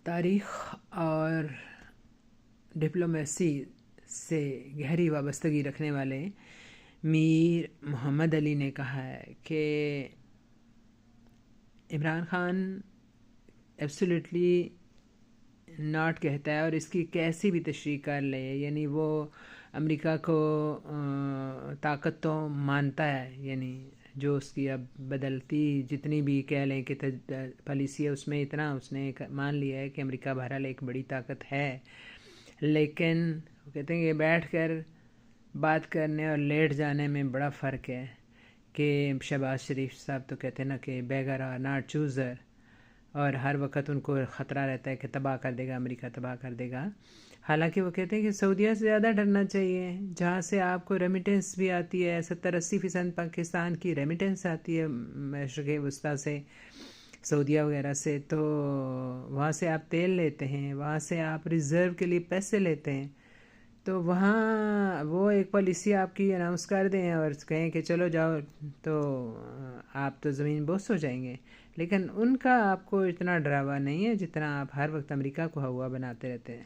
تاریخ اور ڈپلومیسی سے گہری وابستگی رکھنے والے میر محمد علی نے کہا ہے کہ عمران خان ایبسولیٹلی ناٹ کہتا ہے، اور اس کی کیسی بھی تشریح کر لے، یعنی وہ امریکہ کو طاقت تو مانتا ہے، یعنی جو اس کی اب بدلتی جتنی بھی کہہ لیں کہ پالیسی ہے، اس میں اتنا اس نے مان لیا ہے کہ امریکہ بہرحال ایک بڑی طاقت ہے، لیکن وہ کہتے ہیں کہ بیٹھ کر بات کرنے اور لیٹ جانے میں بڑا فرق ہے، کہ شہباز شریف صاحب تو کہتے ہیں نا کہ بیگر آر ناٹ چوزر، اور ہر وقت ان کو خطرہ رہتا ہے کہ تباہ کر دے گا، امریکہ تباہ کر دے گا. حالانکہ وہ کہتے ہیں کہ سعودیہ سے زیادہ ڈرنا چاہیے، جہاں سے آپ کو ریمیٹنس بھی آتی ہے، 70-80% پاکستان کی ریمیٹنس آتی ہے مشرق وسطیٰ سے، سعودیہ وغیرہ سے، تو وہاں سے آپ تیل لیتے ہیں، وہاں سے آپ ریزرو کے لیے پیسے لیتے ہیں، تو وہاں وہ ایک پالیسی آپ کی اناؤنس کر دیں اور کہیں کہ چلو جاؤ، تو آپ تو زمین بوس ہو جائیں گے. لیکن ان کا آپ کو اتنا ڈراوا نہیں ہے جتنا آپ ہر وقت امریکہ کو ہوا بناتے رہتے ہیں.